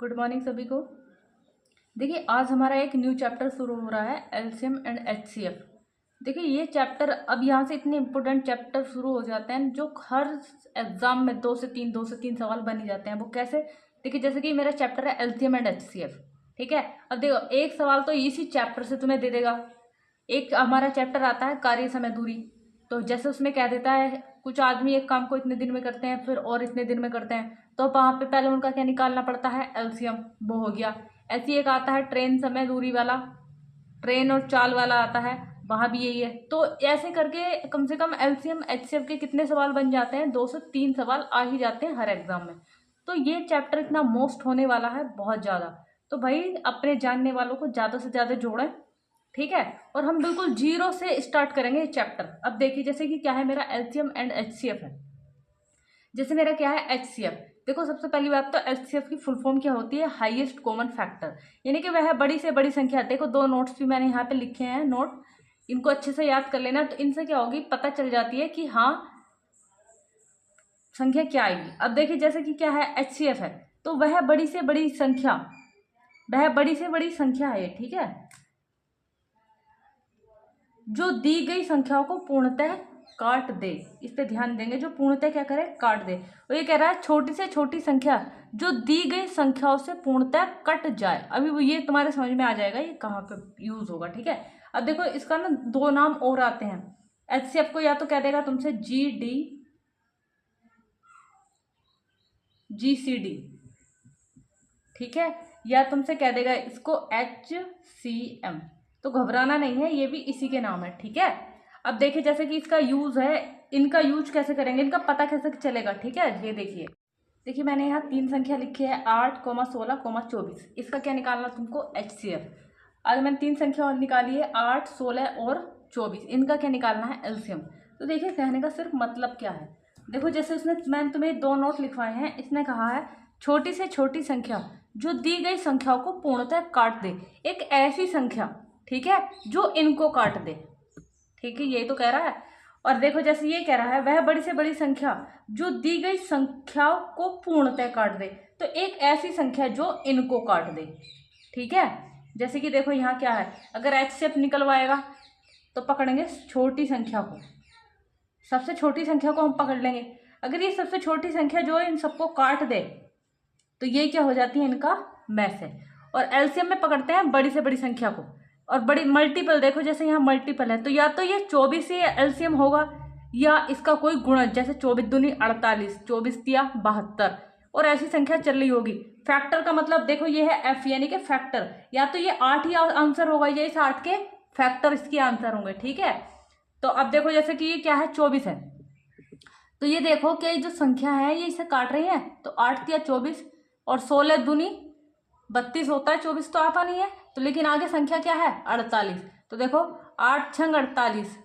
Good morning सभी को। देखिए आज हमारा एक न्यू चैप्टर शुरू हो रहा है एलसीएम एंड एचसीएफ। देखिए ये चैप्टर अब यहाँ से इतने इंपॉर्टेंट चैप्टर शुरू हो जाते हैं जो हर एग्जाम में दो से तीन सवाल बन ही जाते हैं। वो कैसे? देखिए जैसे कि मेरा चैप्टर है एलसीएम एंड एचसीएफ, ठीक है। अब देखो एक सवाल तो इसी चैप्टर से तुम्हें दे देगा। एक हमारा चैप्टर आता है कार्य समय दूरी, तो जैसे उसमें कह देता है कुछ आदमी एक काम को इतने दिन में करते हैं फिर और इतने दिन में करते हैं, तो वहाँ पे पहले उनका क्या निकालना पड़ता है, एलसीएम, वो हो गया। ऐसे ही एक आता है ट्रेन समय दूरी वाला, ट्रेन और चाल वाला आता है, वहाँ भी यही है। तो ऐसे करके कम से कम एलसीएम एचसीएफ के कितने सवाल बन जाते हैं, 2 से 3 सवाल आ ही जाते हैं हर एग्जाम में। तो ये चैप्टर इतना मोस्ट होने वाला है बहुत ज़्यादा, तो भाई अपने जानने वालों को ज़्यादा से ज़्यादा जोड़ें, ठीक है। और हम बिल्कुल जीरो से स्टार्ट करेंगे ये चैप्टर। अब देखिए जैसे कि क्या है, मेरा एलसीएम एंड एचसीएफ है। जैसे मेरा क्या है, एचसीएफ। देखो सबसे पहली बात तो एचसीएफ की फुल फॉर्म क्या होती है, हाईएस्ट कॉमन फैक्टर, यानी कि वह बड़ी से बड़ी संख्या। देखो 2 नोट्स भी मैंने यहाँ पे लिखे हैं नोट, इनको अच्छे से याद कर लेना। तो इनसे क्या होगी, पता चल जाती है कि हाँ संख्या क्या आएगी। अब देखिए जैसे कि क्या है, एचसीएफ है, तो वह बड़ी से बड़ी संख्या, वह बड़ी से बड़ी संख्या है, ठीक है, जो दी गई संख्याओं को पूर्णतः काट दे। इस पे ध्यान देंगे, जो पूर्णतः क्या करे, काट दे। तो ये कह रहा है छोटी से छोटी संख्या जो दी गई संख्याओं से पूर्णतः कट जाए। अभी वो ये तुम्हारे समझ में आ जाएगा ये कहाँ पे यूज होगा, ठीक है। अब देखो इसका ना 2 नाम और आते हैं। एचसीएफ को या तो कह देगा तुमसे जीसीडी, ठीक है, या तुमसे कह देगा इसको एचसीएम। तो घबराना नहीं है, ये भी इसी के नाम है, ठीक है। अब देखिए जैसे कि इसका यूज है, इनका यूज कैसे करेंगे, इनका पता कैसे चलेगा, ठीक है। ये देखिए मैंने यहाँ 3 संख्या लिखी है, 8, 16, 24। इसका क्या निकालना तुमको, एचसीएफ। अगर मैंने 3 संख्या और निकाली है, 8, 16 और 24, इनका क्या निकालना है, एलसीएम। तो देखिए कहने का सिर्फ मतलब क्या है। देखो जैसे उसने, मैंने तुम्हें 2 नोट लिखवाए हैं, इसने कहा है छोटी से छोटी संख्या जो दी गई संख्याओं को पूर्णतः काट दे, एक ऐसी संख्या, ठीक है, जो इनको काट दे, ठीक है, ये तो कह रहा है। और देखो जैसे ये कह रहा है वह बड़ी से बड़ी संख्या जो दी गई संख्याओं को पूर्णतः काट दे, तो एक ऐसी संख्या जो इनको काट दे, ठीक है। जैसे कि देखो यहाँ क्या है, अगर एचसीएफ निकलवाएगा तो पकड़ेंगे छोटी संख्या को, सबसे छोटी संख्या को हम पकड़ लेंगे। अगर ये सबसे छोटी संख्या जो है इन सबको काट दे, तो ये क्या हो जाती है, इनका मैस है। और एलसीएम में पकड़ते हैं बड़ी से बड़ी संख्या को, और बड़ी मल्टीपल, देखो जैसे यहाँ मल्टीपल है, तो या तो ये 24 से एलसीएम होगा, या इसका कोई गुणज, जैसे 24 दूनी 48, 24 तिया 72, और ऐसी संख्या चल रही होगी। फैक्टर का मतलब देखो ये है एफ, यानी कि फैक्टर, या तो ये 8 ही आंसर होगा, या इस 8 के फैक्टर इसके आंसर होंगे, ठीक है। तो अब देखो जैसे कि ये क्या है, 24 है, तो ये देखो कि ये जो संख्या है ये इसे काट रही है, तो 8 तिया 24, और 16 दूनी 32 होता है, 24 तो आता नहीं है, तो लेकिन आगे संख्या क्या है, 48। तो देखो 8 छंग 48,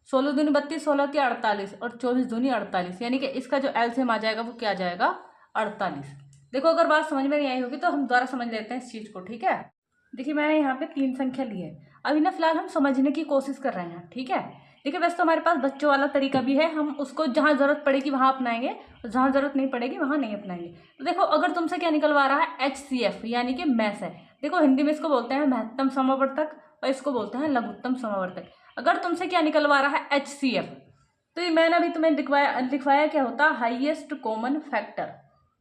16 दूनी 32, 16 तिया 48, और 24 दूनी 48, यानी कि इसका जो एलसीएम आ जाएगा वो क्या आ जाएगा, 48। देखो अगर बात समझ में नहीं आई होगी तो हम दोबारा समझ लेते हैं इस चीज को, ठीक है। देखिए मैंने यहाँ पे 3 संख्या ली है, अभी ना फिलहाल हम समझने की कोशिश कर रहे हैं, ठीक है। देखिए वैसे तो हमारे पास बच्चों वाला तरीका भी है, हम उसको जहाँ जरूरत पड़ेगी वहाँ अपनाएंगे, और जहाँ जरूरत नहीं पड़ेगी वहाँ नहीं अपनाएंगे। तो देखो अगर तुमसे क्या निकलवा रहा है, एचसीएफ, यानी कि मैस है। देखो हिंदी में इसको बोलते हैं महत्तम समवर्तक, और इसको बोलते हैं लघुत्तम समवर्तक। अगर तुमसे क्या निकलवा रहा है, एचसीएफ, तो ये मैंने अभी तुम्हें लिखवाया क्या होता है, हाईएस्ट कॉमन फैक्टर,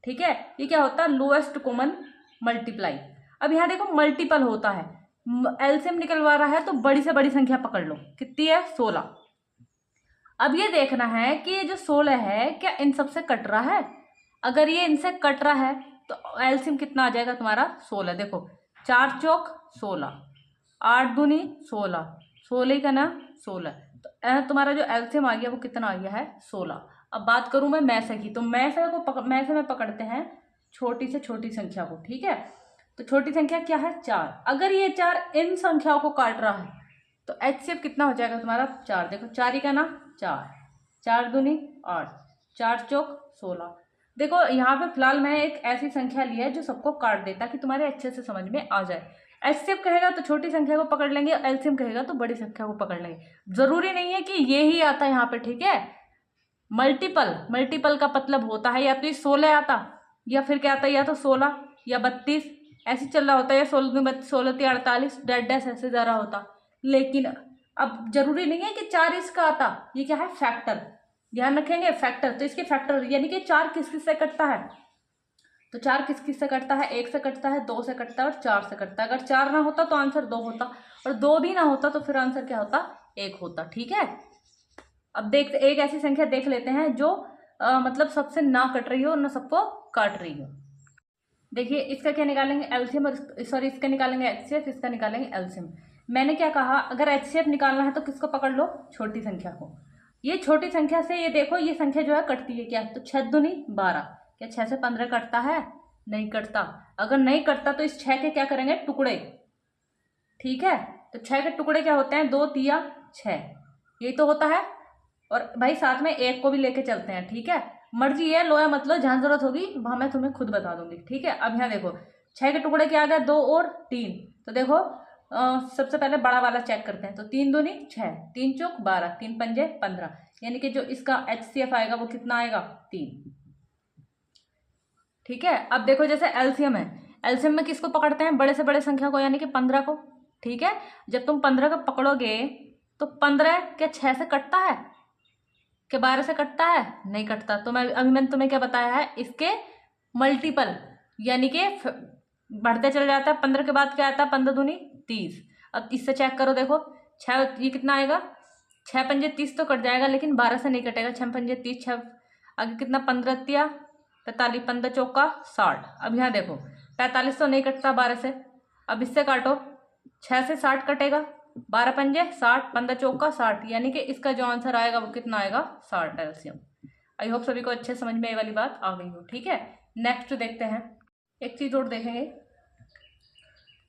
ठीक है। ये क्या होता है, लोएस्ट कॉमन मल्टीप्लाई। अब यहाँ देखो मल्टीपल होता है, एलसीएम निकलवा रहा है तो बड़ी से बड़ी संख्या पकड़ लो, कितनी है, 16। अब ये देखना है कि ये जो 16 है क्या इन सबसे कट रहा है। अगर ये इनसे कट रहा है तो एलसीएम कितना आ जाएगा तुम्हारा, 16। देखो 4 चौक 16, 8 दूनी 16, 16 का ना 16, तो तुम्हारा जो एलसीएम आ गया वो कितना आ गया है, 16। अब बात करूं मैं मैसे की, तो मैसे में पकड़ते हैं छोटी से छोटी संख्या को, ठीक है। तो छोटी संख्या क्या है, 4। अगर ये 4 इन संख्याओं को काट रहा है तो एचसीएफ कितना हो जाएगा तुम्हारा, 4। देखो 4 ही का ना 4, 4 दूनी 8, 4 चौक 16। देखो यहाँ पे फिलहाल मैंने एक ऐसी संख्या ली है जो सबको काट दे, ताकि तुम्हारे अच्छे से समझ में आ जाए। एचसीएफ कहेगा तो छोटी संख्या को पकड़ लेंगे, एलसीएम कहेगा तो बड़ी संख्या को पकड़ लेंगे। जरूरी नहीं है कि ये ही आता है यहाँ पे, ठीक है। मल्टीपल का मतलब होता है या तो 16 आता, या फिर क्या आता है, या तो 16 या 32 ऐसे चल रहा होता, या 16 दूनी 32, 16 तिया 48, डैश डैश ऐसे जा रहा होता। लेकिन अब जरूरी नहीं है कि 4 इसका आता, ये क्या है फैक्टर, ध्यान रखेंगे फैक्टर। तो इसके फैक्टर यानी कि 4 किस किस से कटता है, तो 4 किस किस से कटता है, 1 से कटता है, 2 से कटता है और 4 से कटता है। अगर 4 ना होता तो आंसर 2 होता, और 2 भी ना होता तो फिर आंसर क्या होता, 1 होता। ठीक है, अब देखते एक ऐसी संख्या देख लेते हैं जो मतलब सबसे ना कट रही हो और ना सबको काट रही हो। देखिए इसका क्या निकालेंगे एलसीएम, और सॉरी इसका निकालेंगे एचसीएफ, इसका निकालेंगे एलसीएम। मैंने क्या कहा, अगर एचसीएफ निकालना है तो किसको पकड़ लो, छोटी संख्या को। ये छोटी संख्या से ये देखो ये संख्या जो है कटती है क्या, तो 6 दूनी 12, क्या 6 से 15 कटता है, नहीं कटता। अगर नहीं कटता तो इस 6 के क्या करेंगे, टुकड़े। ठीक है, तो 6 के टुकड़े क्या होते हैं, 2 तिया 6, यही तो होता है। और भाई साथ में 1 को भी लेके चलते हैं। ठीक है, मर्जी है, लो या मतलब जहां जरूरत होगी वहां मैं तुम्हें खुद बता दूंगी। ठीक है, अब यहाँ देखो 6 के टुकड़े क्या आ गया, 2 और 3। तो देखो सबसे पहले बड़ा वाला चेक करते हैं। तो 3 दूनी 6, 3 चौक 12, 3 पंजे 15, यानी कि जो इसका एचसीएफ आएगा वो कितना आएगा, 3। ठीक है, अब देखो जैसे एलसीएम है, एलसीएम में किसको पकड़ते हैं, बड़े से बड़े संख्या को, यानी कि 15 को। ठीक है, जब तुम 15 को पकड़ोगे तो 15 क्या 6 से कटता है, क्या 12 से कटता है, नहीं कटता। तो मैंने तुम्हें क्या बताया है, इसके मल्टीपल यानी कि बढ़ते चले जाता है। 15 के बाद क्या आता है, 15 दूनी 30। अब इससे चेक करो, देखो 6 ये कितना आएगा, 6 पंजे 30 तो कट जाएगा, लेकिन 12 से नहीं कटेगा। 6 पंजे 30, 6 आगे कितना, 15 तिया 45, 15 चौका 60। अब यहाँ देखो 45 तो नहीं कटता 12 से, अब इससे काटो, 6 से 60 कटेगा, 12 पंजे 60, 15 चौका 60, यानी कि इसका जो आंसर आएगा वो कितना आएगा, 60 एलसीएम। आई होप सभी को अच्छे समझ में ये वाली बात आ गई हो। ठीक है, नेक्स्ट देखते हैं, एक चीज और देखेंगे।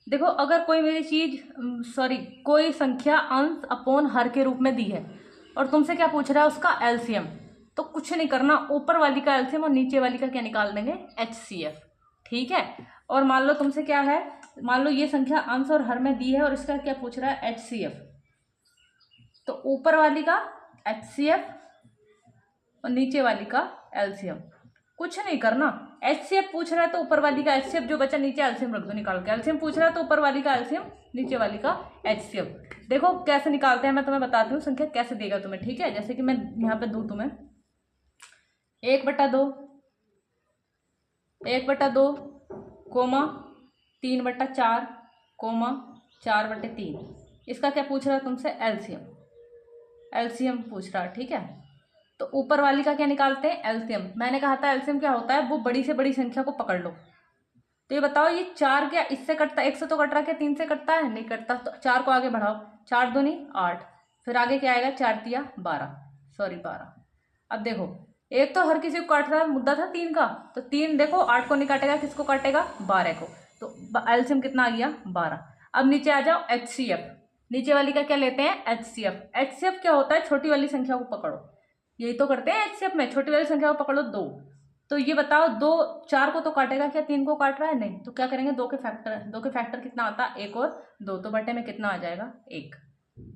देखो अगर कोई मेरी चीज कोई संख्या अंश अपॉन हर के रूप में दी है और तुमसे क्या पूछ रहा है, उसका एलसीएम, तो कुछ नहीं करना, ऊपर वाली का एलसीएम और नीचे वाली का क्या निकाल देंगे, एचसीएफ। ठीक है, और मान लो तुमसे क्या है, मान लो ये संख्या अंश और हर में दी है और इसका क्या पूछ रहा है, एचसीएफ। तो ऊपर वाली का एचसीएफ और नीचे वाली का एलसीएम, कुछ नहीं करना। एचसीएफ पूछ रहा है तो ऊपर वाली का एचसीएफ, जो बचा नीचे एलसीएम रख दो निकाल के। एलसीएम पूछ रहा है तो ऊपर वाली का एलसीएम, नीचे वाली का एचसीएफ। देखो कैसे निकालते हैं, मैं तुम्हें बताती हूँ संख्या कैसे देगा तुम्हें। ठीक है, जैसे कि मैं यहाँ पे दूँ तुम्हें 1/2, 1/2 कोमा 3/4 कोमा 4/3। इसका क्या पूछ रहा है तुमसे, एलसीएम, एलसीएम पूछ रहा है। ठीक है, तो ऊपर वाली का क्या निकालते हैं, एलसीएम। मैंने कहा था एलसीएम क्या होता है, वो बड़ी से बड़ी संख्या को पकड़ लो। तो ये बताओ ये 4 क्या इससे कटता है, 1 से तो कट रहा है, क्या 3 से कटता है, नहीं कटता। तो 4 को आगे बढ़ाओ, 4 दूनी 8, फिर आगे क्या आएगा, 4 तिया 12, सॉरी 12। अब देखो एक तो हर किसी को काट रहा है, मुद्दा था 3 का, तो 3 देखो 8 को नहीं काटेगा, किसको काटेगा, 12 को। तो एलसीएम कितना आ गया, 12। अब नीचे आ जाओ, एचसीएफ, नीचे वाली का क्या लेते हैं, एचसीएफ। एचसीएफ क्या होता है, छोटी वाली संख्या को पकड़ो, यही तो करते हैं एचसीएफ में, छोटी वाली संख्या को पकड़ो 2। तो ये बताओ 2 4 को तो काटेगा, क्या 3 को काट रहा है, नहीं। तो क्या करेंगे, 2 के फैक्टर, 2 के फैक्टर कितना आता है, 1 और 2, तो बटे में कितना आ जाएगा, 1।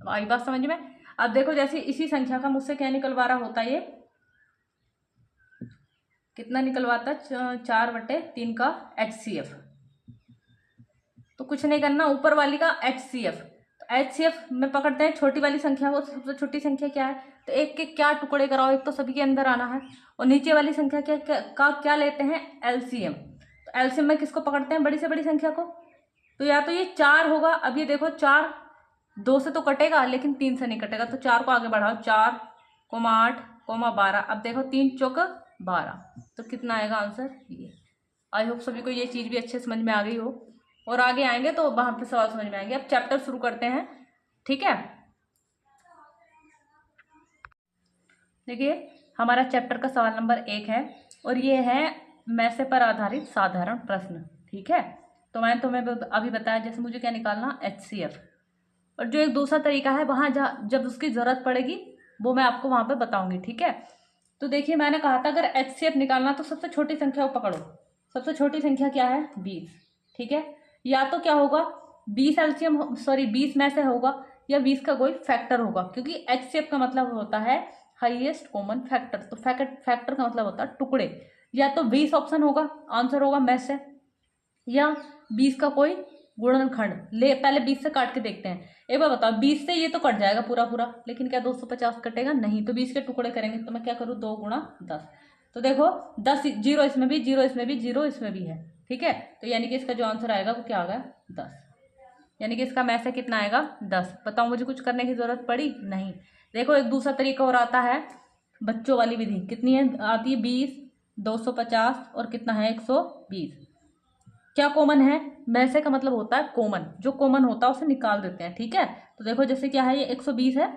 आई बात समझ में। अब देखो जैसे इसी संख्या का मुझसे क्या निकलवा रहा होता है, ये कितना निकलवाता, 4/3 का एचसीएफ। तो कुछ नहीं करना, ऊपर वाली का एचसीएफ। तो एचसीएफ में पकड़ते हैं छोटी वाली संख्या को, सबसे छोटी संख्या क्या है, तो 1 के क्या टुकड़े कराओ, एक तो सभी के अंदर आना है। और नीचे वाली संख्या क्या लेते हैं, एलसीएम। तो एलसीएम में किसको पकड़ते हैं, बड़ी से बड़ी संख्या को। तो या तो ये 4 होगा, अब ये देखो 4 2 से तो कटेगा लेकिन 3 से नहीं कटेगा, तो 4 को आगे बढ़ाओ, 4, 8, 12। अब देखो 3 चौक 12, तो कितना आएगा आंसर, ये। आई होप सभी को ये चीज़ भी अच्छे समझ में आ गई हो, और आगे आएंगे तो वहां पे सवाल समझ में आएंगे। अब चैप्टर शुरू करते हैं। ठीक है, देखिए हमारा चैप्टर का सवाल नंबर 1 है, और ये है मैसे पर आधारित साधारण प्रश्न। ठीक है, तो मैंने तुम्हें अभी बताया जैसे मुझे क्या निकालना, एचसीएफ। और जो एक दूसरा तरीका है, वहाँ जब उसकी ज़रूरत पड़ेगी वो मैं आपको वहाँ पे बताऊंगी। ठीक है, तो देखिए मैंने कहा था अगर एचसीएफ निकालना तो सबसे छोटी संख्या को पकड़ो। सबसे छोटी संख्या क्या है, 20। ठीक है, या तो क्या होगा 20 एलसीएम 20 में से होगा, या 20 का कोई फैक्टर होगा, क्योंकि एचसीएफ का मतलब होता है हाईएस्ट कॉमन फैक्टर। तो फैक्टर का मतलब होता है टुकड़े, या तो 20 ऑप्शन होगा, आंसर होगा में से, या 20 का कोई गुणनखंड ले, पहले 20 से काट के देखते हैं। एक बार बताओ, 20 से ये तो कट जाएगा पूरा पूरा, लेकिन क्या 250 कटेगा? नहीं। तो 20 के टुकड़े करेंगे तो मैं क्या करूँ, 2 गुणा 10। तो देखो 10 जीरो इसमें भी, जीरो इसमें भी, जीरो इसमें भी है, ठीक है। तो यानी कि इसका जो आंसर आएगा वो क्या आ गया, 10। यानी कि इसका मैथ से कितना आएगा, 10। बताओ मुझे कुछ करने की जरूरत पड़ी? नहीं। देखो एक दूसरा तरीका और आता है, बच्चों वाली विधि। कितनी है आती है, 20, 250 और कितना है, 120। क्या कॉमन है? में से का मतलब होता है कॉमन, जो कॉमन होता है उसे निकाल देते हैं, ठीक है। तो देखो जैसे क्या है, ये 120 है,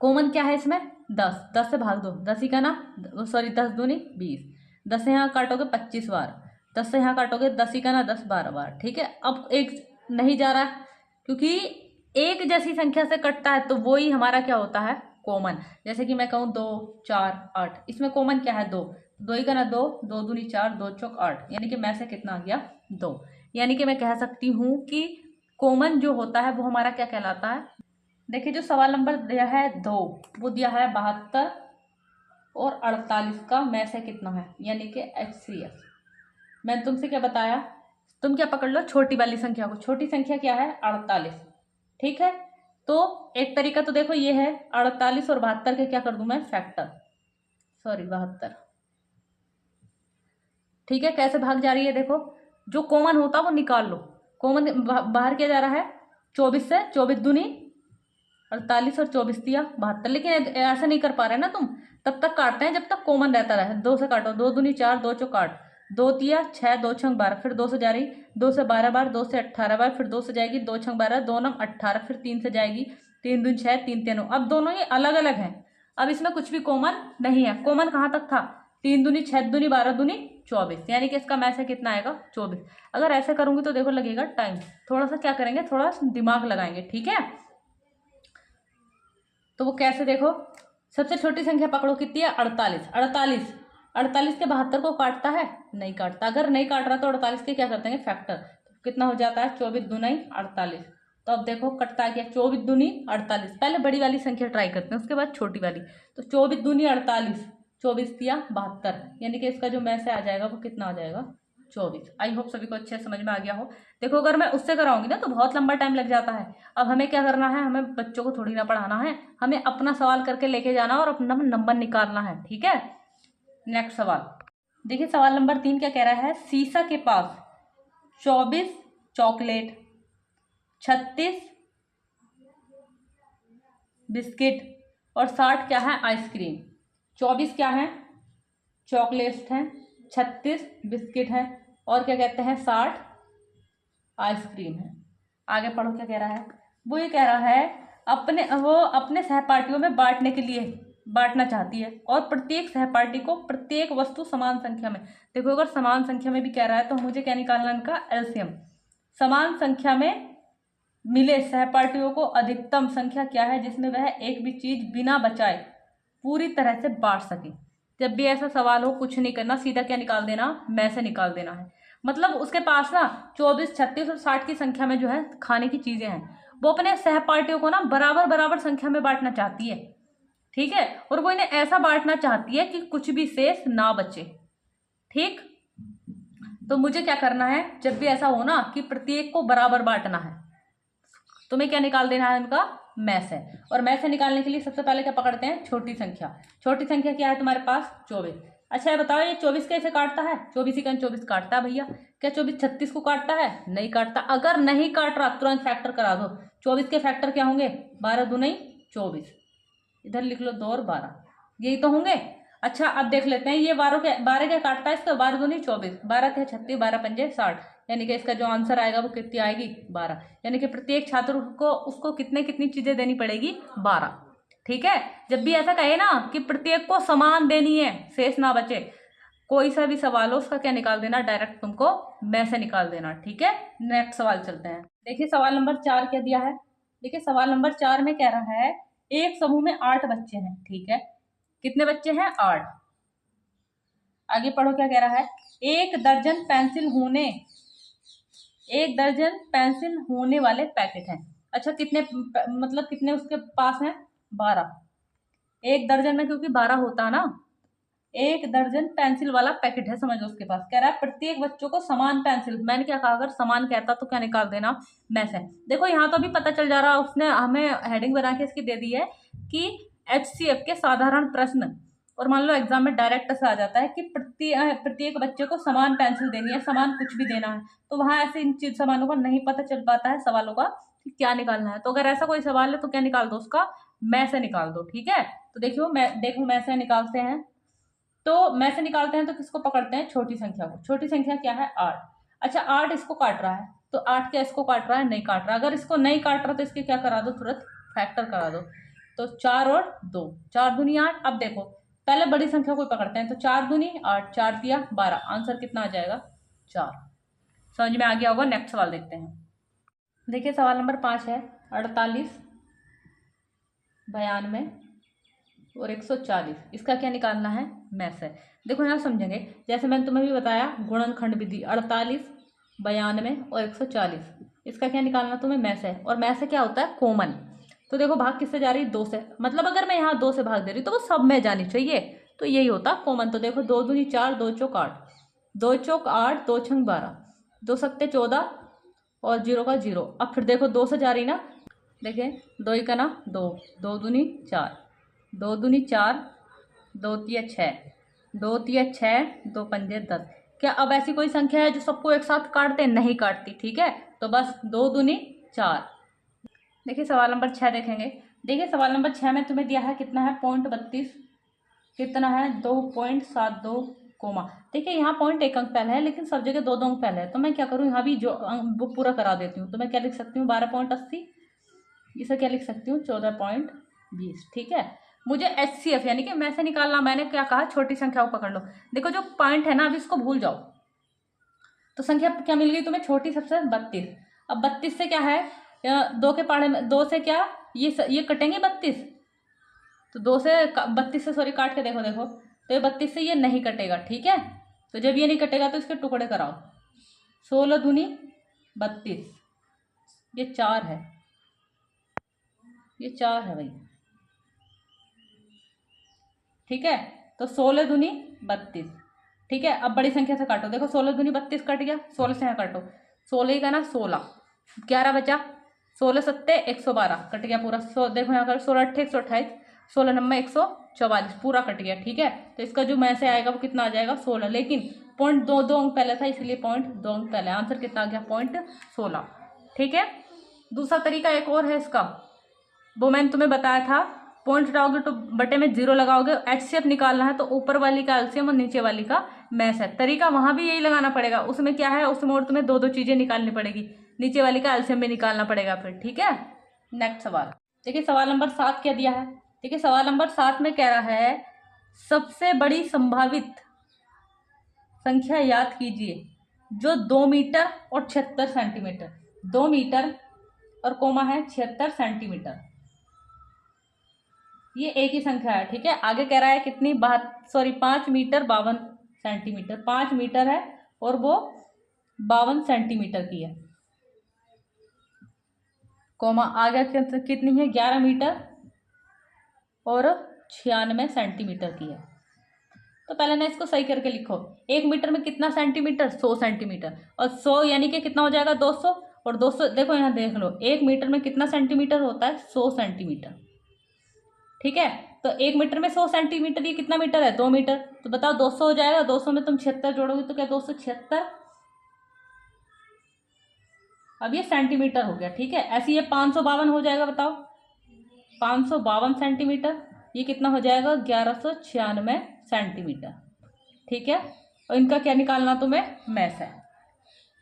कॉमन क्या है इसमें, 10। 10 से भाग दो, 10 ही का ना, सॉरी 10 दूनी 20। 10 से यहाँ काटोगे 25 बार, 10 से यहाँ काटोगे 10 ही का ना 10 12 बार, ठीक है। अब एक नहीं जा रहा है, क्योंकि एक जैसी संख्या से कटता है तो वो ही हमारा क्या होता है, कॉमन। जैसे कि मैं कहूँ 2 4 8, इसमें कॉमन क्या है, 2। 2 ही का ना 2, 2 दूनी 4, 2 चौक 8, यानी कि मैं से कितना आ गया, 2। यानी कि मैं कह सकती हूँ कि कॉमन जो होता है वो हमारा क्या कहलाता है। देखिए जो सवाल नंबर दिया है 2, वो दिया है 72 और 48 का में से कितना है, यानी कि HCF। मैंने तुमसे क्या बताया, तुम क्या पकड़ लो, छोटी वाली संख्या को। छोटी संख्या क्या है, 48, ठीक है। तो एक तरीका तो देखो ये है, 48 और 72 के क्या कर दूं मैं, फैक्टर, सॉरी 72, ठीक है। कैसे भाग जा रही है देखो, जो कॉमन होता है वो निकाल लो। कॉमन बाहर क्या जा रहा है, 24 से, 24 दूनी 48 और 24 दिया 72, लेकिन ऐसा नहीं कर पा रहे ना तुम, तब तक काटते हैं जब तक कॉमन रहता रहे। 2 से काटो, 2 दूनी 4, 2 चौक 8, 2 तिया 6, 2 छंग 12, फिर 2 से जा रही, 2 से 12 बार, 2 से 18 बार, फिर 2 से जाएगी, 2 छंग 12, 2 नंग 18, फिर 3 से जाएगी, 3 दूनी 6, 3 3 9। अब दोनों ये अलग अलग हैं, अब इसमें कुछ भी कॉमन नहीं है। कॉमन कहाँ तक था, 3 दूनी 6 दूनी 12 दूनी 24, यानी कि इसका मैथ से कितना आएगा, 24। अगर ऐसे करूंगी तो देखो लगेगा टाइम, थोड़ा सा क्या करेंगे, थोड़ा दिमाग लगाएंगे, ठीक है। तो वो कैसे, देखो सबसे छोटी संख्या पकड़ो, कितनी है, 48। 48 48 के 72 को काटता है, नहीं काटता। अगर नहीं काट रहा तो 48 के क्या करते हैं, फैक्टर। तो कितना हो जाता है, 24 दूनी 48। तो अब देखो कटता है क्या, 24 दूनी 48। पहले बड़ी वाली संख्या ट्राई करते हैं, उसके बाद छोटी वाली। तो 24 दूनी 48, 24 दिया 72, यानी कि इसका जो मैथ आ जाएगा वो कितना आ जाएगा, 24। आई होप सभी को अच्छे समझ में आ गया हो। देखो अगर मैं उससे कराऊंगी ना तो बहुत लंबा टाइम लग जाता है। अब हमें क्या करना है, हमें बच्चों को थोड़ी ना पढ़ाना है, हमें अपना सवाल करके लेके जाना और अपना नंबर निकालना है, ठीक है। नेक्स्ट सवाल देखिए, सवाल नंबर 3 क्या कह रहा है, सीसा के पास 24 चॉकलेट, 36 बिस्किट और 60 क्या है, आइसक्रीम। 24 क्या है, चॉकलेट्स हैं, 36 बिस्किट है, और क्या कहते हैं, 60 आइसक्रीम है। आगे पढ़ो क्या कह रहा है, वो ये कह रहा है वो अपने सहपाठियों में बांटने के लिए बांटना चाहती है, और प्रत्येक सहपाठी को प्रत्येक वस्तु समान संख्या में। देखो अगर समान संख्या में भी कह रहा है तो मुझे क्या निकालना, इनका एलसीएम। समान संख्या में मिले सहपाठियों को अधिकतम संख्या क्या है जिसमें वह एक भी चीज बिना बचाए पूरी तरह से बांट सके। जब भी ऐसा सवाल हो कुछ नहीं करना, सीधा क्या निकाल देना, में से निकाल देना है। मतलब उसके पास ना 24 36 और 60 की संख्या में जो है खाने की चीजें हैं, वो अपने सहपाठियों को ना बराबर बराबर संख्या में बांटना चाहती है, ठीक है। और वो इन्हें ऐसा बांटना चाहती है कि कुछ भी शेष ना बचे, ठीक। तो मुझे क्या करना है, जब भी ऐसा हो ना कि प्रत्येक को बराबर बांटना है, तुम्हें क्या निकाल देना है, उनका मैथ है। और मैथ से निकालने के लिए सबसे पहले क्या पकड़ते हैं, छोटी संख्या। छोटी संख्या क्या है तुम्हारे पास, 24। अच्छा है बताओ, ये 24 कैसे काटता है, 24 ही 24 काटता है भैया। क्या 24 36 को काटता है, नहीं काटता। अगर नहीं काट रहा तुरंत फैक्टर करा दो। 24 के फैक्टर क्या होंगे, 12 दूनी 24, इधर लिख लो 2 और 12, यही तो होंगे। अच्छा अब देख लेते हैं, ये 12 के काटता है इसको, 12 दूनी 24, 12 थे 36, 12 पंजे 60, यानी कि इसका जो आंसर आएगा वो कितनी आएगी, 12। यानी कि प्रत्येक छात्र को उसको कितने कितनी चीजें देनी पड़ेगी, 12, ठीक है। जब भी ऐसा कहे ना कि प्रत्येक को समान देनी है, शेष ना बचे, कोई सा भी सवाल हो उसका क्या निकाल देना, डायरेक्ट तुमको में से निकाल देना, ठीक है। नेक्स्ट सवाल चलते हैं। देखिए सवाल नंबर 4 क्या दिया है। देखिए सवाल नंबर 4 में कह रहा है, एक समूह में 8 बच्चे हैं, ठीक है। कितने बच्चे हैं, 8। आगे पढ़ो क्या कह रहा है, एक दर्जन पेंसिल होने वाले पैकेट हैं। अच्छा कितने, मतलब कितने उसके पास हैं, 12। एक दर्जन में क्योंकि 12 होता है ना, 1 दर्जन पेंसिल वाला पैकेट है, समझ लो उसके पास। कह रहा है प्रत्येक बच्चों को समान पेंसिल, मैंने क्या कहा, अगर समान कहता तो क्या निकाल देना, में से। देखो यहाँ तो अभी पता चल जा रहा है, उसने हमें हेडिंग बना के इसकी दे दी है कि HCF के साधारण प्रश्न, और मान लो एग्जाम में डायरेक्ट से आ जाता है कि प्रत्येक बच्चे को समान पेंसिल देनी है, समान कुछ भी देना है, तो वहां ऐसे इन चीज सामानों का नहीं पता चल पाता है सवालों का कि क्या निकालना है। तो अगर ऐसा कोई सवाल है तो क्या निकाल दो, उसका में से निकाल दो, ठीक है। तो देखो में से निकालते हैं, तो में से निकालते हैं तो किसको पकड़ते हैं, छोटी संख्या को। छोटी संख्या क्या है, 8। अच्छा 8 इसको काट रहा है, तो 8 क्या इसको काट रहा है, नहीं काट रहा। अगर इसको नहीं काट रहा तो इसके क्या करा दो, तुरंत फैक्टर करा दो। तो 4 और 2, 4 दूनी 8। अब देखो पहले बड़ी संख्या को पकड़ते हैं, तो 4 दूनी 8, 4 दिया 12, आंसर कितना आ जाएगा, 4। समझ में आ गया होगा। नेक्स्ट सवाल देखते हैं। देखिए सवाल नंबर 5 है, 48, 92 और 140, इसका क्या निकालना है, में से। देखो यहाँ समझेंगे, जैसे मैंने तुम्हें भी बताया गुणनखंड विधि, 48, 92 और 140, इसका क्या निकालना तुम्हें, में से। और में से क्या होता है, कॉमन। तो देखो भाग किससे जा रही है, 2 से, मतलब अगर मैं यहाँ 2 से भाग दे रही तो वो सब में जानी चाहिए, तो यही होता कॉमन। तो देखो 2 दूनी 4, 2 चौक 8, 2 चौक 8, 2 छंग 12, 2 सत्ते 14 और 0 का 0। अब फिर देखो 2 से जा रही ना, देखिए 2 ही का ना 2, 2 दूनी 4, 2 दूनी 4, 2 तिया 6, 2 तिया 6, 2 पंजे 10। क्या अब ऐसी कोई संख्या है जो सबको एक साथ काटते, नहीं काटती, ठीक है। तो बस 2 दूनी 4। देखिए सवाल नंबर 6 देखेंगे। देखिए सवाल नंबर 6 में तुम्हें दिया है कितना है, 0.32, कितना है 2.72 कोमा। देखिए यहाँ पॉइंट 1 अंक पहले है, लेकिन सब जगह 2 अंक पहले है, तो मैं क्या करूँ, यहाँ भी जो वो पूरा करा देती हूँ। तो मैं क्या लिख सकती हूँ, 12.80, इसे क्या लिख सकती हूँ, 14.20, ठीक है। मुझे HCF यानी कि में से निकालना, मैंने क्या कहा, छोटी संख्या को पकड़ लो। देखो जो पॉइंट है ना, अभी इसको भूल जाओ। तो संख्या क्या मिल गई तुम्हें, छोटी सबसे 32। अब 32 से क्या है, 2 के पहाड़े में 2 से क्या, ये कटेंगे 32, तो 2 से 32 से सॉरी काट के देखो, तो ये 32 से ये नहीं कटेगा, ठीक है। तो जब ये नहीं कटेगा तो इसके टुकड़े कराओ, 16 दूनी 32, ये 4 है, ये 4 है भाई, ठीक है। तो 16 दूनी 32, ठीक है। अब बड़ी संख्या से काटो, देखो 16 दूनी 32 कट गया, 16 से यहाँ काटो, 16 का ना 16, 11 बचा, 16 सत्ते 112, कट गया पूरा। देखो यहाँ कर 16 अट्ठे 128, 16 नंबर 144, पूरा कट गया, ठीक है। तो इसका जो में से आएगा वो कितना आ जाएगा, 16, लेकिन पॉइंट 2 अंक पहले था, इसलिए पॉइंट 2 अंक पहले, आंसर कितना आ गया, पॉइंट 16, ठीक है। दूसरा तरीका एक और है इसका, वो मैंने तुम्हें बताया था, पॉइंट हटाओगे तो बटे में 0 लगाओगे, HCF निकालना है तो ऊपर वाली का एलसीएम और नीचे वाली का मैस है। तरीका वहां भी यही लगाना पड़ेगा, उसमें क्या है, उसमें और तुम्हें 2 चीजें निकालनी पड़ेगी, नीचे वाली का एलसीएम भी निकालना पड़ेगा फिर, ठीक है। नेक्स्ट सवाल देखिए, सवाल नंबर 7 क्या दिया है। देखिए सवाल नंबर 7 में कह रहा है सबसे बड़ी संभावित संख्या याद कीजिए जो 2 मीटर और 76 सेंटीमीटर, 2 मीटर और कोमा है 76 सेंटीमीटर, ये एक ही संख्या है, ठीक है। आगे कह रहा है कितनी, 5 मीटर 52 सेंटीमीटर, 5 मीटर है और वो 52 सेंटीमीटर की है, कोमा आगे कितनी है, 11 मीटर और 96 सेंटीमीटर की है। तो पहले ना इसको सही करके लिखो, 1 मीटर में कितना सेंटीमीटर, 100 सेंटीमीटर, और 100 यानी कि कितना हो जाएगा, 200, और 200 देखो यहाँ देख लो, 1 मीटर में कितना सेंटीमीटर होता है, 100 सेंटीमीटर, ठीक है। तो 1 मीटर में 100 सेंटीमीटर, ये कितना मीटर है, 2 मीटर, तो बताओ 200 हो जाएगा, 200 में तुम 76 जोड़ोगे तो क्या 276, अब ये सेंटीमीटर हो गया, ठीक है। ऐसे ये 552 हो जाएगा, बताओ 552 सेंटीमीटर, ये कितना हो जाएगा, 1196 सेंटीमीटर, ठीक है। और इनका क्या निकालना तुम्हें, मैस है।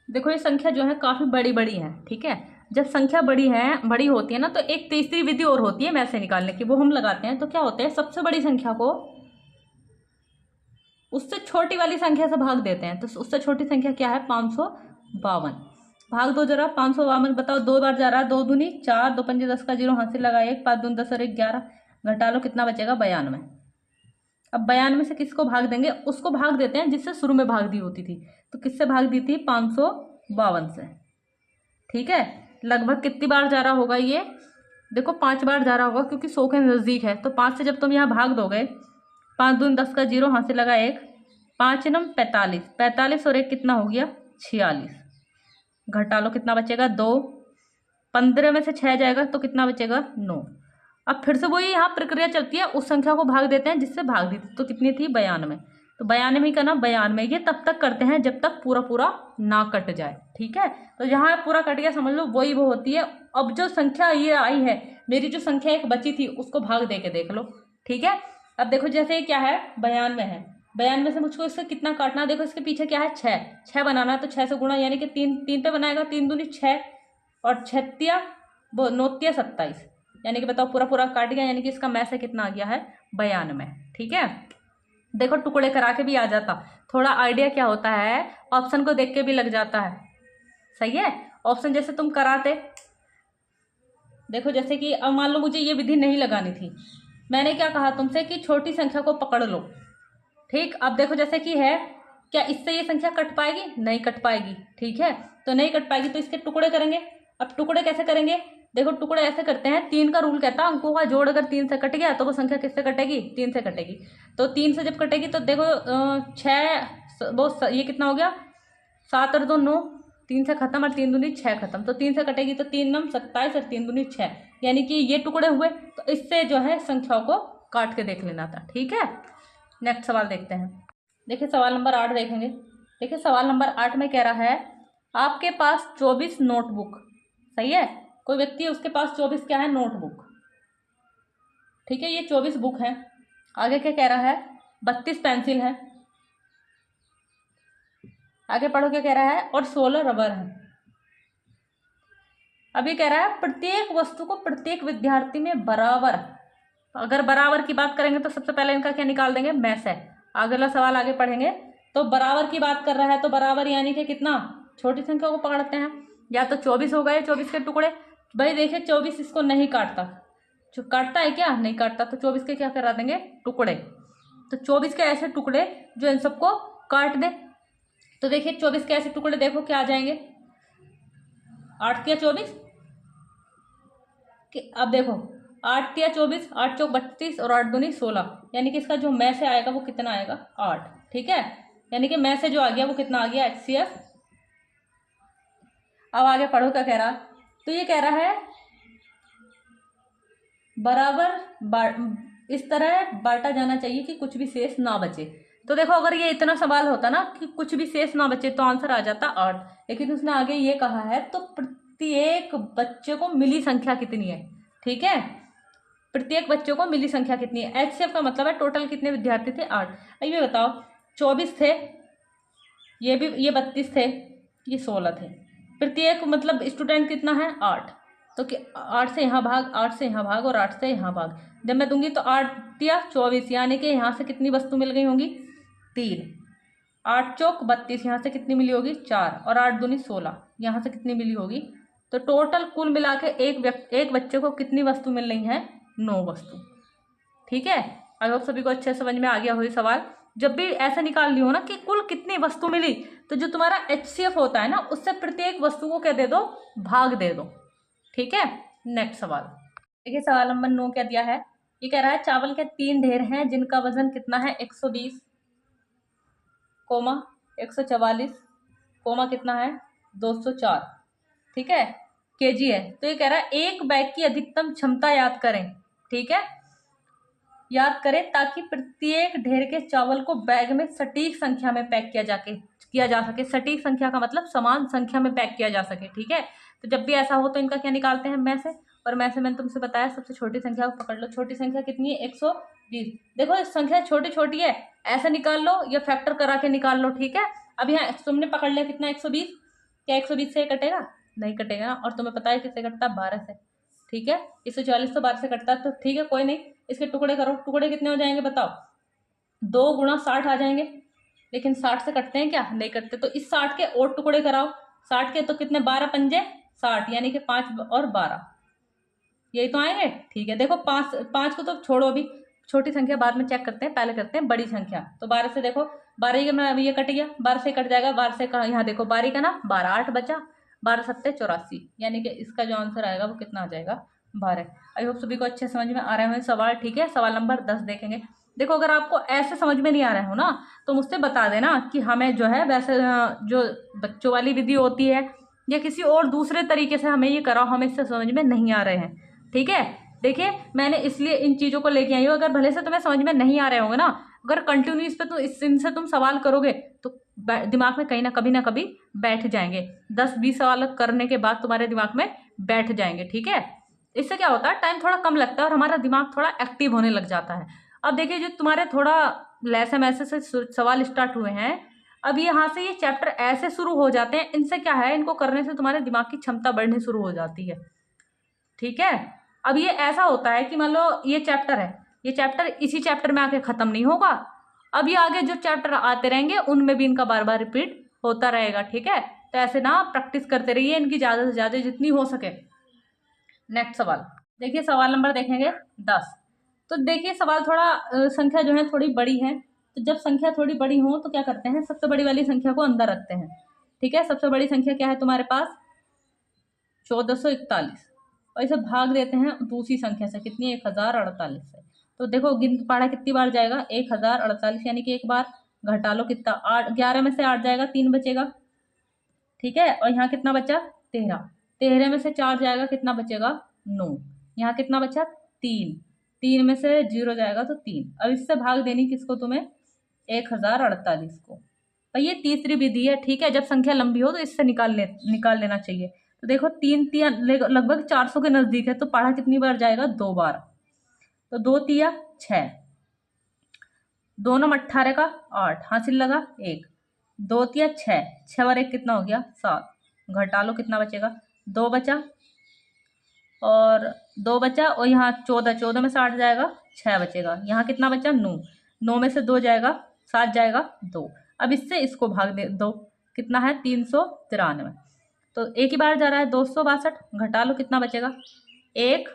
देखो ये संख्या जो है काफी बड़ी बड़ी है, ठीक है। जब संख्या बड़ी होती है ना, तो एक तीसरी विधि और होती है मैस से निकालने की, वो हम लगाते हैं। तो क्या होता है, सबसे बड़ी संख्या को उससे छोटी वाली संख्या से भाग देते हैं, तो उससे छोटी संख्या क्या है, 552, भाग दो जरा, 552 बताओ, 2 बार जा रहा है, 2 दूनी 4, 2 पंजे 10 का 0 हाथ से लगाए, 1 5 दूनी 10 और 1 11, घटा लो कितना बचेगा, 92। अब 92 से किसको भाग देंगे, उसको भाग देते हैं जिससे शुरू में भाग दी होती थी। तो किससे भाग दी थी, 552 से, ठीक है। लगभग कितनी बार जा रहा होगा ये, देखो 5 बार जा रहा होगा, क्योंकि 100 के नज़दीक है। तो 5 से जब तुम यहाँ भाग दोगे 5 दूनी 10 का 0, हाथ से लगा 1, 5 नम 45, 45 और 1 कितना हो गया 46, घटा लो कितना बचेगा 2, 15 में से 6 जाएगा तो कितना बचेगा 9। अब फिर से वही यहाँ प्रक्रिया चलती है, उस संख्या को भाग देते हैं जिससे भाग दी थी, तो कितनी थी 92, तो 92 ही करना 92, ये तब तक करते हैं जब तक पूरा पूरा ना कट जाए। ठीक है, तो जहाँ पूरा कट गया समझ लो वही वो होती है। अब जो संख्या ये आई है, मेरी जो संख्या एक बची थी उसको भाग दे के देख लो। ठीक है, अब देखो जैसे क्या है 92 है, 92 से मुझको इससे कितना काटना है, देखो इसके पीछे क्या है 6 बनाना है, तो 6 से गुणा यानी कि 3 पे बनाएगा, 3 दूनी 6 और 6 वो 9 27, यानी कि बताओ पूरा पूरा काट गया, यानी कि इसका मैस है कितना आ गया है 92। ठीक है, देखो टुकड़े करा के भी आ जाता, थोड़ा आइडिया क्या होता है ऑप्शन को देख के भी लग जाता है। सही है, ऑप्शन जैसे तुम कराते, देखो जैसे कि अब मान लो मुझे ये विधि नहीं लगानी थी, मैंने क्या कहा तुमसे कि छोटी संख्या को पकड़ लो। ठीक, अब देखो जैसे कि है, क्या इससे ये संख्या कट पाएगी, नहीं कट पाएगी। ठीक है, तो नहीं कट पाएगी तो इसके टुकड़े करेंगे। अब टुकड़े कैसे करेंगे, देखो टुकड़े ऐसे करते हैं, 3 का रूल कहता है अंकों का जोड़ अगर 3 से कट गया तो वो संख्या किससे कटेगी 3 से कटेगी। तो 3 से जब कटेगी तो देखो 6 वो ये कितना हो गया 7 और 2 9, 3 से खत्म और 3 दूनी 6 खत्म, तो 3 से कटेगी तो 3 9 27 और 3 दूनी 6, यानी कि ये टुकड़े हुए। तो इससे जो है संख्याओं को काट के देख लेना था। ठीक है, नेक्स्ट सवाल देखते हैं। देखिए सवाल नंबर 8 देखेंगे। देखिए सवाल नंबर 8 में कह रहा है आपके पास 24 नोटबुक, सही है, कोई व्यक्ति है उसके पास 24 क्या है नोटबुक। ठीक है, ये 24 बुक है। आगे क्या कह रहा है 32 पेंसिल है, आगे पढ़ो क्या कह रहा है, और 16 रबर है। अब ये कह रहा है प्रत्येक वस्तु को प्रत्येक विद्यार्थी में बराबर, अगर बराबर की बात करेंगे तो सबसे पहले इनका क्या निकाल देंगे मैस है। अगला सवाल आगे पढ़ेंगे तो बराबर की बात कर रहा है, तो बराबर यानी कि कितना छोटी संख्या को पकड़ते हैं, या तो 24 हो गए 24 के टुकड़े। भाई देखिए 24 इसको नहीं काटता, जो काटता है क्या नहीं काटता, तो 24 के क्या करा देंगे टुकड़े, तो 24 के ऐसे टुकड़े जो इन सबको काट दे। तो देखिए 24 के ऐसे टुकड़े देखो क्या आ जाएंगे 8 या 24, अब देखो 8 या 24, 8 चौक 32 और 8 दूनी 16, यानी कि इसका जो मैं से आएगा वो कितना आएगा 8। ठीक है, यानी कि मैं से जो आ गया वो कितना आ गया HCF। अब आगे पढ़ो क्या कह रहा, तो ये कह रहा है बराबर इस तरह बांटा जाना चाहिए कि कुछ भी शेष ना बचे। तो देखो अगर ये इतना सवाल होता ना कि कुछ भी शेष ना बचे तो आंसर आ जाता 8, लेकिन उसने आगे ये कहा है तो प्रत्येक बच्चे को मिली संख्या कितनी है। ठीक है, प्रत्येक बच्चे को मिली संख्या कितनी है, HCF का मतलब है टोटल कितने विद्यार्थी थे 8। अब ये बताओ 24 थे, ये 32 थे, ये 16 थे, प्रत्येक मतलब स्टूडेंट कितना है 8, तो 8 से यहाँ भाग, 8 से यहाँ भाग और 8 से यहाँ भाग, जब मैं दूंगी तो 8 या 24, यानी कि यहाँ से कितनी वस्तु मिल गई होंगी 3, 8 चौक 32, यहाँ से कितनी मिली होगी 4 और 8 दूनी 16, यहाँ से कितनी मिली होगी। तो टोटल कुल मिला के एक बच्चे को कितनी वस्तु मिल रही है 9 वस्तु। ठीक है, आई होप सभी को अच्छे समझ में आ गया हो ये सवाल। जब भी ऐसा निकाल ली हो ना कि कुल कितनी वस्तु मिली, तो जो तुम्हारा HCF होता है ना उससे प्रत्येक वस्तु को क्या दे दो भाग दे दो। ठीक है, नेक्स्ट सवाल देखिए सवाल नंबर 9 क्या दिया है, ये कह रहा है चावल के 3 ढेर हैं जिनका वजन कितना है 120 कोमा 144 कोमा कितना है 204। ठीक है, केजी है। तो ये कह रहा है एक बैग की अधिकतम क्षमता याद करें। ठीक है, याद करें ताकि प्रत्येक ढेर के चावल को बैग में सटीक संख्या में पैक किया जा सके। सटीक संख्या का मतलब समान संख्या में पैक किया जा सके। ठीक है, तो जब भी ऐसा हो तो इनका क्या निकालते हैं मैं से, और मैं से मैंने तुमसे बताया सबसे छोटी संख्या को पकड़ लो। छोटी संख्या कितनी है 120। देखो संख्या छोटी छोटी है, ऐसा निकाल लो या फैक्टर करा के निकाल लो। ठीक है, अब यहाँ तुमने पकड़ लिया कितना 120, क्या 120 से कटेगा नहीं कटेगा, और तुम्हें पता है किससे कटता है 12 से। ठीक है, 140 तो 12 से कटता है, तो ठीक है कोई नहीं, इसके टुकड़े करो। टुकड़े कितने हो जाएंगे बताओ 2 गुणा 60 आ जाएंगे, लेकिन 60 से कटते हैं क्या नहीं कटते, तो इस 60 के और टुकड़े कराओ। 60 के तो कितने 12 पंजे 60, यानी कि 5 और 12 यही तो आएंगे। ठीक है, देखो 5 को तो छोड़ो, अभी छोटी संख्या बाद में चेक करते हैं, पहले करते हैं बड़ी संख्या। तो 12 से देखो 12 के में अभी ये कट गया, 12 से कट जाएगा, 12 से यहाँ देखो 12 का ना 12 8 बचा, 12 सत्ते 84, यानी कि इसका जो आंसर आएगा वो कितना आ जाएगा 12। आई होप सभी को अच्छे समझ में आ रहे हैं सवाल। ठीक है, सवाल नंबर 10 देखेंगे। देखो अगर आपको ऐसे समझ में नहीं आ रहा हो ना तो मुझसे बता देना कि हमें जो है वैसे जो बच्चों वाली विधि होती है या किसी और दूसरे तरीके से हमें ये कराओ, हमें इससे समझ में नहीं आ रहे हैं। ठीक है, देखिए मैंने इसलिए इन चीज़ों को लेके आई हूँ। अगर भले से तुम्हें समझ में नहीं आ रहे होंगे ना, अगर कंटिन्यू इस पे तो इनसे तुम सवाल करोगे तो दिमाग में कहीं ना कभी बैठ जाएंगे। 10-20 सवाल करने के बाद तुम्हारे दिमाग में बैठ जाएंगे। ठीक है, इससे क्या होता है, टाइम थोड़ा कम लगता है और हमारा दिमाग थोड़ा एक्टिव होने लग जाता है। अब देखिए जो तुम्हारे थोड़ा लैसे मैसे से सवाल स्टार्ट हुए हैं, अब यहाँ से ये चैप्टर ऐसे शुरू हो जाते हैं, इनसे क्या है, इनको करने से तुम्हारे दिमाग की क्षमता बढ़नी शुरू हो जाती है। ठीक है, अब ये ऐसा होता है कि मान लो ये चैप्टर है, ये चैप्टर इसी चैप्टर में आके खत्म नहीं होगा, अब ये आगे जो चैप्टर आते रहेंगे उनमें भी इनका बार बार रिपीट होता रहेगा। ठीक है, तो ऐसे ना प्रैक्टिस करते रहिए इनकी ज़्यादा से ज़्यादा जितनी हो सके। नेक्स्ट सवाल देखिए, सवाल नंबर देखेंगे 10। तो देखिए सवाल थोड़ा संख्या जो है थोड़ी बड़ी है, तो जब संख्या थोड़ी बड़ी हो तो क्या करते हैं, सबसे बड़ी वाली संख्या को अंदर रखते हैं। ठीक है, सबसे बड़ी संख्या क्या है तुम्हारे पास, 1441, और इसे भाग देते हैं दूसरी संख्या से, कितनी, 1048 से। तो देखो गिन पढ़ा कितनी बार जाएगा, 1048, यानी कि एक बार घटा लो कितना, 8, 11 में से 8 जाएगा, 3 बचेगा। ठीक है, और यहाँ कितना बचा, 13, 13 में से 4 जाएगा, कितना बचेगा, 9, यहाँ कितना बचा, 3, 3 में से 0 जाएगा तो 3। अब इससे भाग देनी किसको तुम्हें, 1048 को। और ये तीसरी विधि है। ठीक है, जब संख्या लंबी हो तो इससे निकाल लेना चाहिए। तो देखो 3 लगभग 400 के नजदीक है, तो पढ़ा कितनी बार जाएगा, 2 बार। तो 2 तिया 6, 2 9 18 का 8, हासिल लगा 1, 2 तिया 6, 6 और 1 कितना हो गया, 7, घटा लो कितना बचेगा, 2 बचा, और 2 बचा, और यहाँ 14, 14 में से 8 जाएगा, 6 बचेगा, यहाँ कितना बचा, 9, 9 में से 2 जाएगा, 7 जाएगा, 2। अब इससे इसको भाग दे दो, कितना है, 393। तो एक ही बार जा रहा है, 262, घटा लो कितना बचेगा, 1,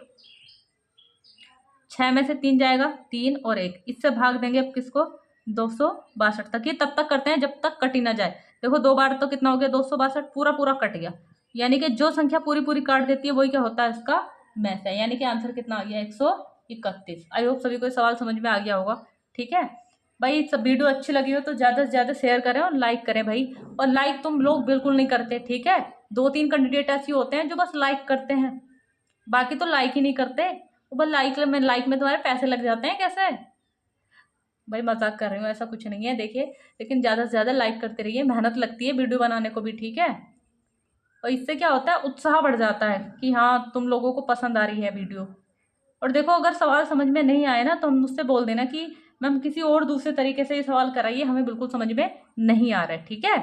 6 में से 3 जाएगा, 3 और 1, इससे भाग देंगे अब किसको, 262 तक। ये तब तक करते हैं जब तक कट ही ना जाए। देखो 2 बार तो कितना हो गया, 262 पूरा पूरा कट गया, यानी कि जो संख्या पूरी पूरी काट देती है वही क्या होता है, इसका मैथ है। यानी कि आंसर कितना आ गया, 131। आई होप सभी को सवाल समझ में आ गया होगा। ठीक है भाई, सब वीडियो अच्छी लगी हो तो ज़्यादा से ज़्यादा शेयर करें और लाइक करें भाई। और लाइक तुम लोग बिल्कुल नहीं करते। ठीक है, 2-3 कैंडिडेट ऐसे होते हैं जो बस लाइक करते हैं, बाकी तो लाइक ही नहीं करते। वो बस लाइक में तुम्हारे पैसे लग जाते हैं कैसे। भाई मजाक कर रही हूँ, ऐसा कुछ नहीं है। देखिए लेकिन ज़्यादा से ज़्यादा लाइक करते रहिए, मेहनत लगती है वीडियो बनाने को भी। ठीक है, और इससे क्या होता है, उत्साह बढ़ जाता है कि हाँ तुम लोगों को पसंद आ रही है वीडियो। और देखो अगर सवाल समझ में नहीं आए ना तो हम मुझसे बोल देना कि मैम किसी और दूसरे तरीके से ये सवाल कराइए, हमें बिल्कुल समझ में नहीं आ रहा है। ठीक है।